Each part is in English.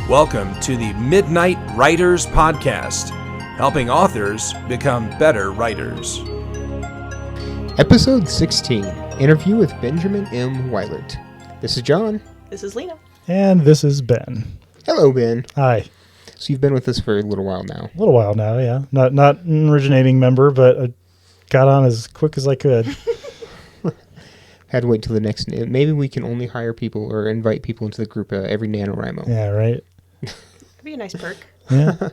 Welcome to the Midnight Writers Podcast, helping authors become better writers. Episode 16, Interview with Benjamin M. Weilert. This is John. This is Lena. And this is Ben. Hello, Ben. Hi. So you've been with us for a little while now. A little while now, yeah. Not an originating member, but I got on as quick as I could. Had to wait till the next... Maybe we can only hire people or invite people into the group every NaNoWriMo. Yeah, right? That'd be a nice perk. Yeah.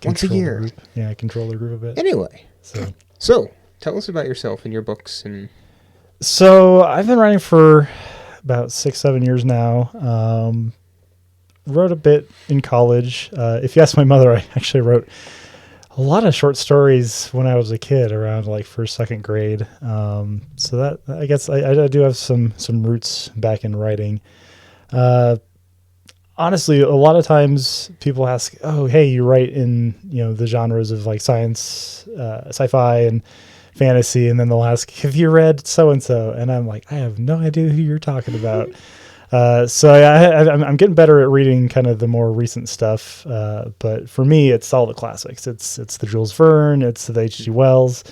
Once a year. Yeah, control the group a bit. Anyway. So, tell us about yourself and your books. So, I've been writing for about 6-7 years now. Wrote a bit in college. If you ask my mother, I actually wrote a lot of short stories when I was a kid, around like first, second grade. So that, I guess I do have some roots back in writing. Honestly, a lot of times people ask, "Oh, hey, you write in the genres of like science, sci-fi, and fantasy," and then they'll ask, "Have you read so and so?" And I'm like, "I have no idea who you're talking about." So I'm getting better at reading kind of the more recent stuff. But for me, it's all the classics. It's the Jules Verne, it's the H.G. Wells,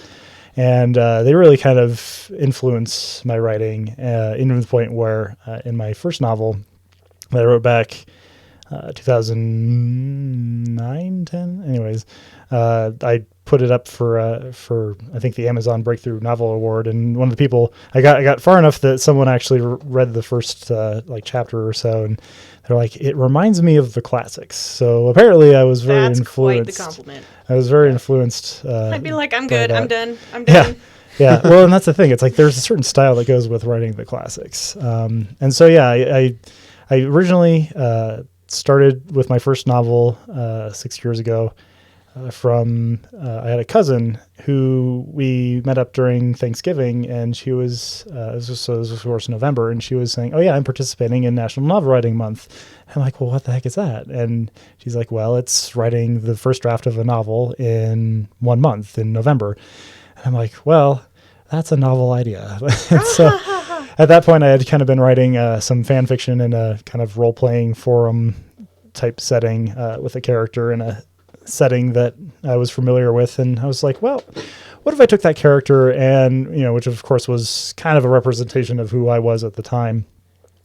and they really kind of influence my writing, even to the point where in my first novel that I wrote back 2009, 10. Anyways, I put it up for I think the Amazon Breakthrough Novel Award, and one of the people I got far enough that someone actually read the first like chapter or so, and they're like, "It reminds me of the classics." So apparently, I was very influenced. That's quite the compliment. I was very influenced. I'd be like, "I'm good. I'm done. I'm done." Yeah. Yeah. Well, and that's the thing. It's like there's a certain style that goes with writing the classics, and so yeah, I originally started with my first novel 6 years ago. I had a cousin who we met up during Thanksgiving, and she was this was of course November, and she was saying, "Oh yeah, I'm participating in National Novel Writing Month." And I'm like, "Well, what the heck is that?" And she's like, "Well, it's writing the first draft of a novel in 1 month in November." And I'm like, "Well, that's a novel idea." And so at that point, I had kind of been writing some fan fiction in a kind of role-playing forum type setting with a character in a setting that I was familiar with. And I was like, well, what if I took that character and, which of course was kind of a representation of who I was at the time,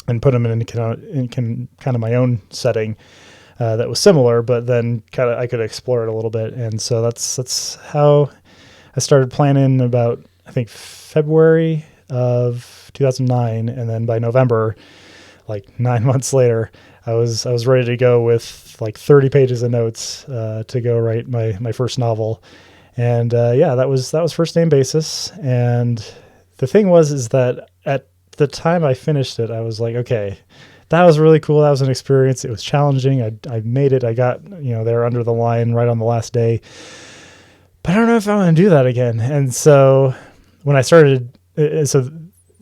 and put him in kind of my own setting that was similar, but then kind of I could explore it a little bit. And so that's how I started planning about, I think, February of 2009, and then by November, like 9 months later, I was ready to go with like 30 pages of notes to go write my first novel. And that was First Name Basis. And the thing is that at the time I finished it, I was like, okay, that was really cool. That was an experience. It was challenging. I made it. I got there under the line right on the last day. But I don't know if I want to do that again. And so when I started,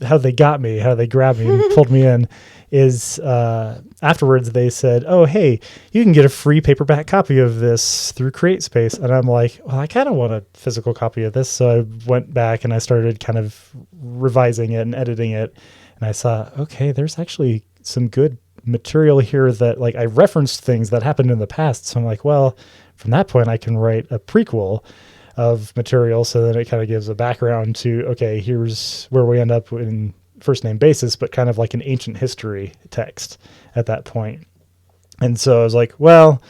how they grabbed me and pulled me in is afterwards they said, "Oh, hey, you can get a free paperback copy of this through CreateSpace." And I'm like, well, I kind of want a physical copy of this. So I went back and I started kind of revising it and editing it. And I saw, okay, there's actually some good material here that like I referenced things that happened in the past. So I'm like, well, from that point I can write a prequel of material. So then it kind of gives a background to, okay, here's where we end up in First Name Basis, but kind of like an ancient history text at that point. And so I was like, well,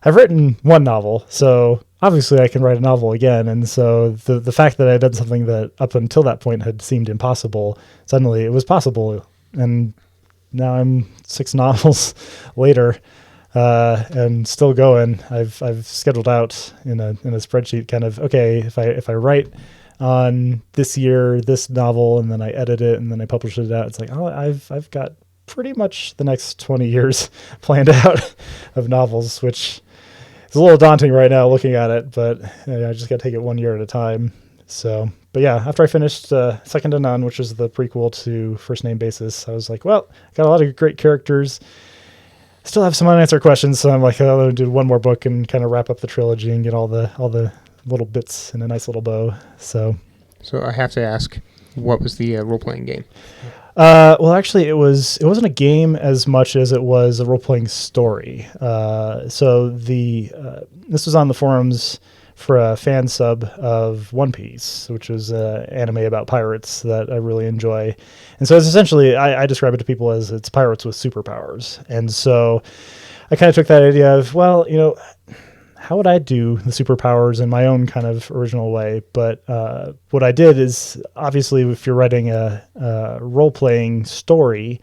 I've written one novel, so obviously I can write a novel again. And so the fact that I did something that up until that point had seemed impossible, suddenly it was possible. And now I'm 6 novels later, and still going. I've scheduled out in a spreadsheet kind of, okay, if I write on this year, this novel, and then I edit it and then I publish it out, it's like, oh, I've got pretty much the next 20 years planned out of novels, which is a little daunting right now looking at it, but I just got to take it 1 year at a time. So, but yeah, after I finished Second to None, which is the prequel to First Name Basis, I was like, well, got a lot of great characters, still have some unanswered questions, so I'm like, oh, I'll do one more book and kind of wrap up the trilogy and get all the little bits in a nice little bow. So I have to ask, What was the role-playing game? Well, actually, it wasn't a game as much as it was a role-playing story. So this was on the forums for a fan sub of One Piece, which was an anime about pirates that I really enjoy. And so it's essentially, I describe it to people as it's pirates with superpowers. And so I kind of took that idea of, well, how would I do the superpowers in my own kind of original way? But what I did is, obviously, if you're writing a role-playing story,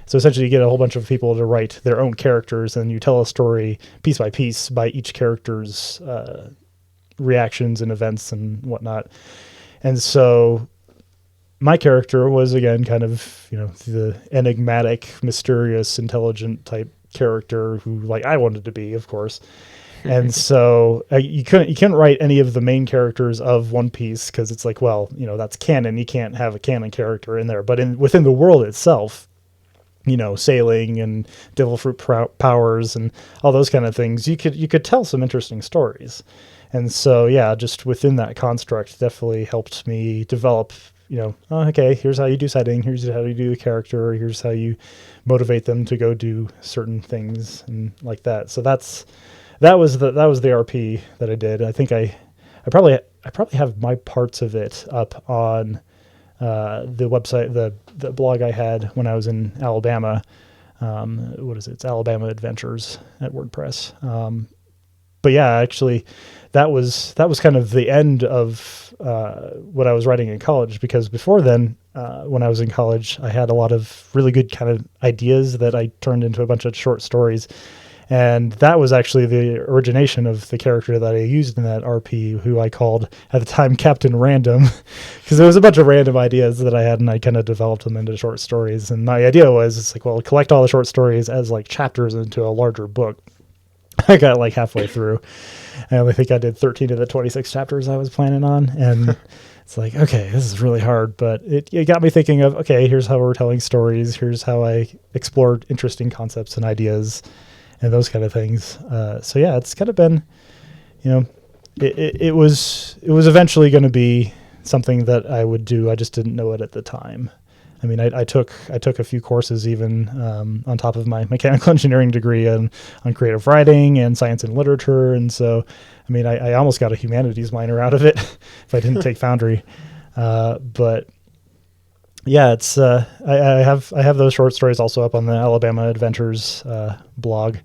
so essentially you get a whole bunch of people to write their own characters, and you tell a story piece by piece by each character's reactions and events and whatnot. And so my character was, again, kind of, the enigmatic, mysterious, intelligent type character who, I wanted to be, of course. And so you couldn't write any of the main characters of One Piece because it's that's canon. You can't have a canon character in there. But within the world itself, sailing and devil fruit powers and all those kind of things, you could tell some interesting stories. And so, yeah, just within that construct definitely helped me develop, okay, here's how you do setting, here's how you do a character, here's how you motivate them to go do certain things and like that. So that was the RP that I did. I think I probably have my parts of it up on the website, the blog I had when I was in Alabama. What is it? It's Alabama Adventures at WordPress. But yeah, actually, that was kind of the end of what I was writing in college, because before then, when I was in college, I had a lot of really good kind of ideas that I turned into a bunch of short stories. And that was actually the origination of the character that I used in that RP, who I called at the time Captain Random, because there was a bunch of random ideas that I had, and I kind of developed them into short stories. And my idea was, collect all the short stories as chapters into a larger book. I got halfway through. I only think I did 13 of the 26 chapters I was planning on. And it's okay, this is really hard, but it got me thinking of, okay, here's how we're telling stories. Here's how I explored interesting concepts and ideas and those kind of things. So yeah, it's kind of been, it was eventually going to be something that I would do. I just didn't know it at the time. I mean, I took a few courses even on top of my mechanical engineering degree on creative writing and science and literature. And so, I mean, I almost got a humanities minor out of it if I didn't take Foundry. But yeah, it's I have those short stories also up on the Alabama Adventures blog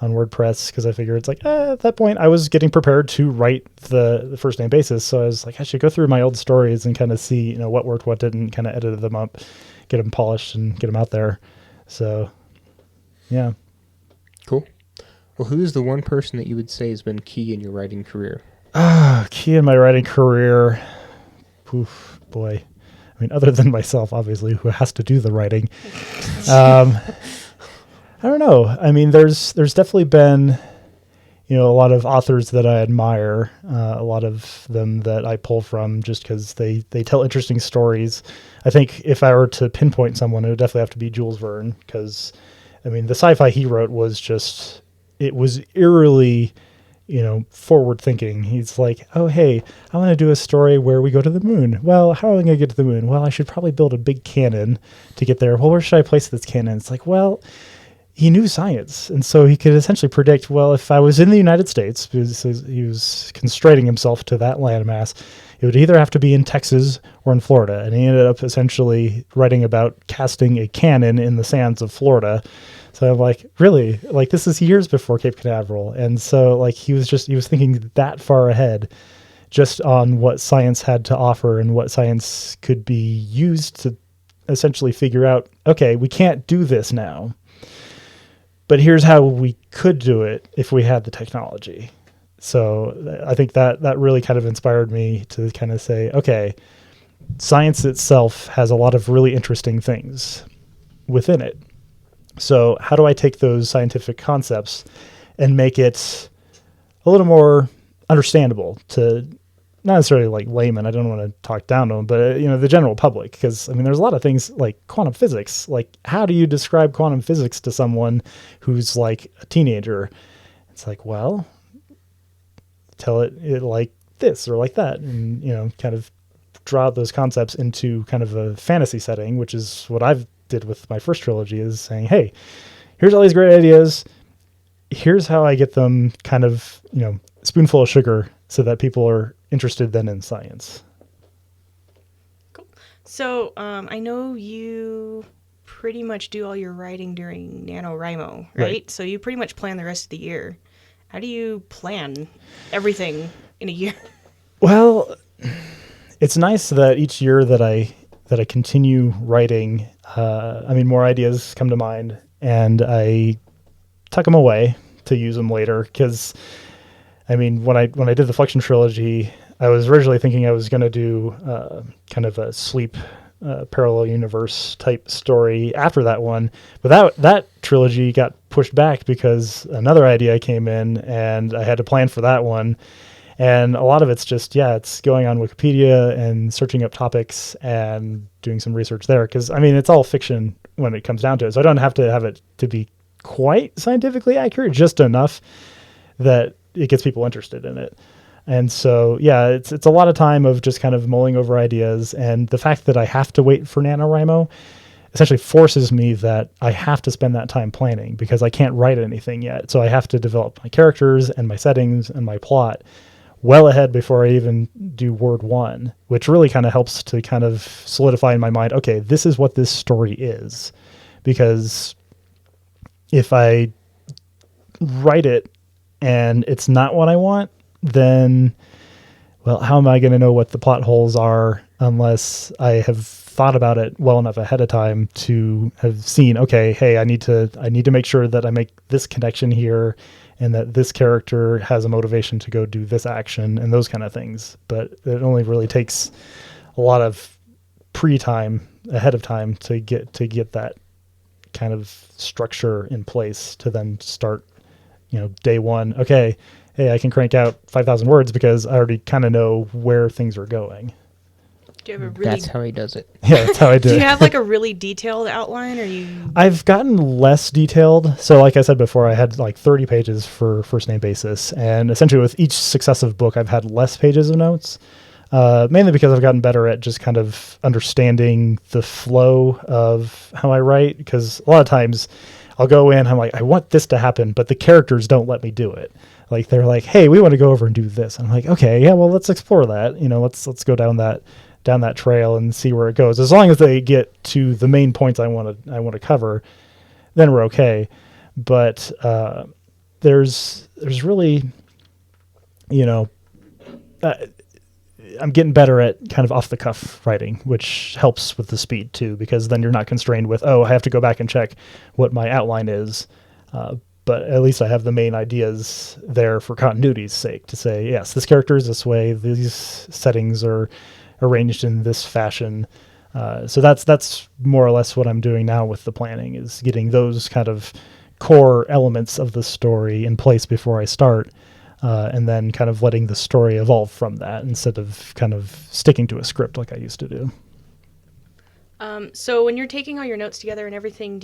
on WordPress, because I figure it's at that point I was getting prepared to write the first name basis. So I was I should go through my old stories and kind of see, what worked, what didn't, kind of edited them up, get them polished and get them out there. So yeah. Cool. Well, who's the one person that you would say has been key in your writing career? Key in my writing career. Oof, boy. I mean, other than myself, obviously, who has to do the writing. I don't know. I mean, there's definitely been, a lot of authors that I admire, a lot of them that I pull from just because they tell interesting stories. I think if I were to pinpoint someone, it would definitely have to be Jules Verne, because, I mean, the sci-fi he wrote was just, it was eerily, forward thinking. He's oh, hey, I want to do a story where we go to the moon. Well, how am I going to get to the moon? Well, I should probably build a big cannon to get there. Well, where should I place this cannon? It's well, he knew science, and so he could essentially predict, well, if I was in the United States, because he was constraining himself to that landmass, it would either have to be in Texas or in Florida. And he ended up essentially writing about casting a cannon in the sands of Florida. So I'm really? This is years before Cape Canaveral. And so he was thinking that far ahead, just on what science had to offer and what science could be used to essentially figure out, okay, we can't do this now, but here's how we could do it if we had the technology. So I think that really kind of inspired me to kind of say, okay, science itself has a lot of really interesting things within it. So how do I take those scientific concepts and make it a little more understandable to not necessarily laymen? I don't want to talk down to them, but the general public, because I mean, there's a lot of things like quantum physics. How do you describe quantum physics to someone who's a teenager? It's well, tell it like this or like that, and kind of draw out those concepts into kind of a fantasy setting, which is what I've did with my first trilogy, is saying, hey, here's all these great ideas. Here's how I get them kind of, spoonful of sugar so that people are interested then in science. Cool. So I know you pretty much do all your writing during NaNoWriMo, right? So you pretty much plan the rest of the year. How do you plan everything in a year? Well, it's nice that each year that I continue writing, more ideas come to mind, and I tuck them away to use them later. Because, when I did the Flexion trilogy, I was originally thinking I was going to do kind of a sleep parallel universe type story after that one, but that trilogy got pushed back because another idea came in, and I had to plan for that one. And a lot of it's just, it's going on Wikipedia and searching up topics and doing some research there. Because, it's all fiction when it comes down to it. So I don't have it to be quite scientifically accurate, just enough that it gets people interested in it. And so, it's a lot of time of just kind of mulling over ideas. And the fact that I have to wait for NaNoWriMo essentially forces me that I have to spend that time planning, because I can't write anything yet. So I have to develop my characters and my settings and my plot well ahead before I even do word one, which really kind of helps to kind of solidify in my mind, okay, this is what this story is. Because if I write it and it's not what I want, then, how am I going to know what the plot holes are unless I have thought about it well enough ahead of time to have seen, okay, hey, I need to make sure that I make this connection here, and that this character has a motivation to go do this action, and those kind of things. But it only really takes a lot of pre-time ahead of time to get that kind of structure in place to then start, day one. Okay, hey, I can crank out 5,000 words because I already kind of know where things are going. Do you have a really... That's how he does it. Yeah, that's how I do it. Do you have like a really detailed outline, or you... I've gotten less detailed. So like I said before, I had like 30 pages for First Name Basis. And essentially with each successive book, I've had less pages of notes, mainly because I've gotten better at just kind of understanding the flow of how I write. Because a lot of times I'll go in, I'm like, I want this to happen, but the characters don't let me do it. Like they're like, hey, we want to go over and do this. And I'm like, okay, yeah, well, let's explore that. Let's go down that trail and see where it goes. As long as they get to the main points I want to cover, then we're okay. But there's really, I'm getting better at kind of off the cuff writing, which helps with the speed too, because then you're not constrained with, I have to go back and check what my outline is. But at least I have the main ideas there for continuity's sake to say, yes, this character is this way. These settings are arranged in this fashion. So that's more or less what I'm doing now with the planning, is getting those kind of core elements of the story in place before I start, and then kind of letting the story evolve from that instead of kind of sticking to a script like I used to do. So when you're taking all your notes together and everything,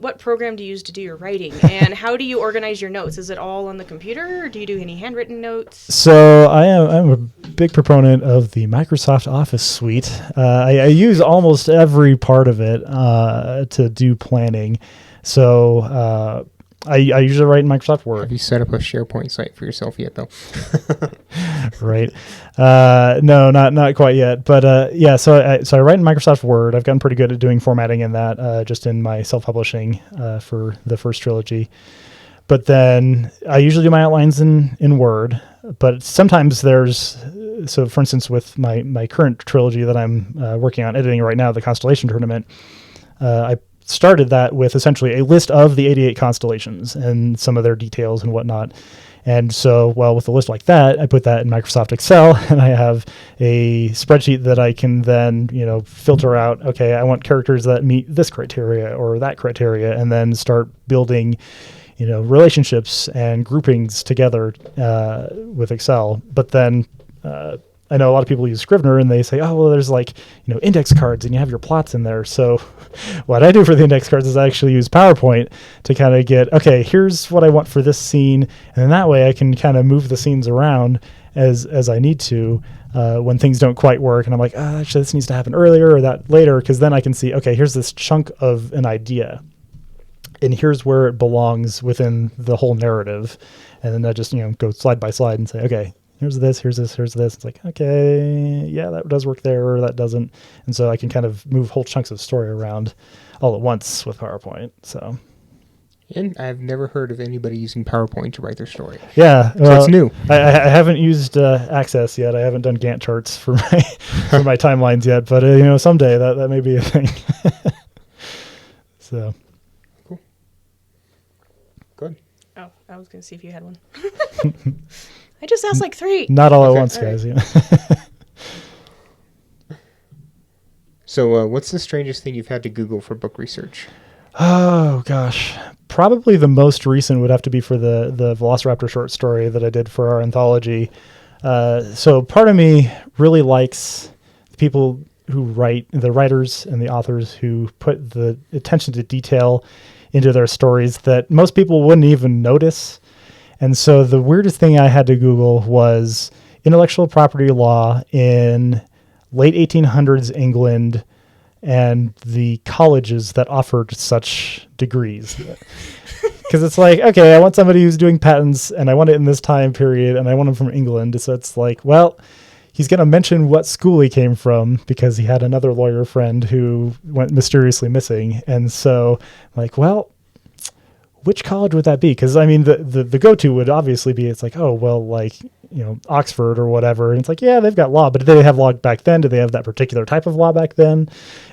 what program do you use to do your writing, and how do you organize your notes? Is it all on the computer, or do you do any handwritten notes? So I'm a big proponent of the Microsoft Office suite. I use almost every part of it to do planning. So I usually write in Microsoft Word. Have you set up a SharePoint site for yourself yet, though? Right. No, not quite yet. But so I write in Microsoft Word. I've gotten pretty good at doing formatting in that, just in my self-publishing for the first trilogy. But then I usually do my outlines in Word. But sometimes so for instance, with my current trilogy that I'm working on editing right now, the Constellation Tournament, I started that with essentially a list of the 88 constellations and some of their details and whatnot. And so, with a list like that, I put that in Microsoft Excel, and I have a spreadsheet that I can then, filter out, okay, I want characters that meet this criteria or that criteria, and then start building, relationships and groupings together with Excel. But then I know a lot of people use Scrivener, and they say, there's index cards and you have your plots in there. So what I do for the index cards is I actually use PowerPoint to kind of get, okay, here's what I want for this scene. And then that way I can kind of move the scenes around as I need to. when things don't quite work, and I'm like, actually, this needs to happen earlier or that later, because then I can see, okay, here's this chunk of an idea, and here's where it belongs within the whole narrative, and then I just go slide by slide and say, okay, here's this, here's this, here's this. It's like, okay, yeah, that does work there, or that doesn't, and so I can kind of move whole chunks of story around all at once with PowerPoint. So. And I've never heard of anybody using PowerPoint to write their story. Yeah, so it's new. I haven't used Access yet. I haven't done Gantt charts for my for my timelines yet, but someday that may be a thing. So cool. Good. Oh, I was gonna see if you had one. I just asked like 3. Not all at once, guys. Right. Yeah. So, what's the strangest thing you've had to Google for book research? Oh gosh, probably the most recent would have to be for the Velociraptor short story that I did for our anthology. So part of me really likes the people who write, the writers and the authors who put the attention to detail into their stories that most people wouldn't even notice. And so the weirdest thing I had to Google was intellectual property law in late 1800s England and the colleges that offered such degrees. Because it's like, okay, I want somebody who's doing patents and I want it in this time period and I want him from England. So it's like, well, he's going to mention what school he came from because he had another lawyer friend who went mysteriously missing. And so like, well, which college would that be? Because I mean, the go-to would obviously be, it's like, oh, well, like, Oxford or whatever. And it's like, yeah, they've got law, but did they have law back then? Did they have that particular type of law back then?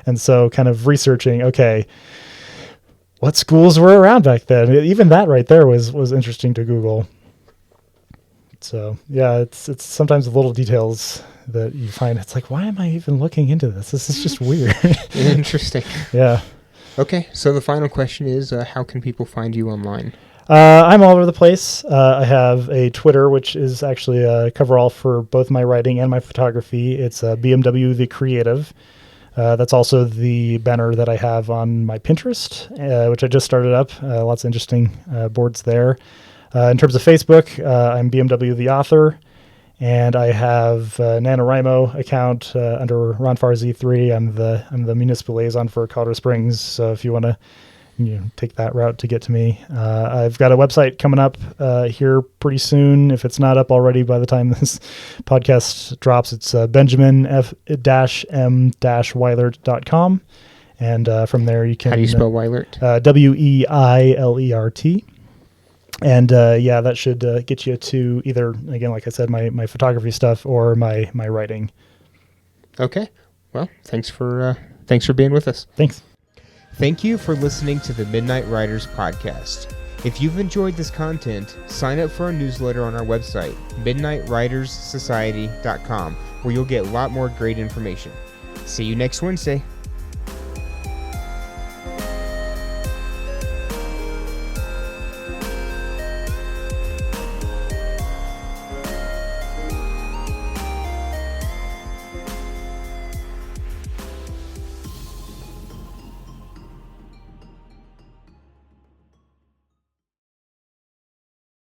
And so kind of researching, okay, what schools were around back then? Even that right there was interesting to Google. So yeah, it's sometimes the little details that you find, it's like, why am I even looking into this? This is just weird. Interesting. Yeah. Okay, so the final question is, how can people find you online? I'm all over the place. I have a Twitter, which is actually a coverall for both my writing and my photography. It's BMW The Creative. That's also the banner that I have on my Pinterest, which I just started up. Lots of interesting boards there. In terms of Facebook, I'm BMW The Author. And I have a NaNoWriMo account under Ron Farr Z3. I'm the municipal liaison for Colorado Springs. So if you want to take that route to get to me. I've got a website coming up here pretty soon. If it's not up already by the time this podcast drops, it's benjamin-m-weilert.com. And from there you can... How do you spell Weilert? Weilert. And yeah, that should get you to either, again, like I said, my photography stuff or my writing. Okay. Well, thanks for being with us. Thanks. Thank you for listening to the Midnight Writers Podcast. If you've enjoyed this content, sign up for our newsletter on our website, midnightwriterssociety.com, where you'll get a lot more great information. See you next Wednesday.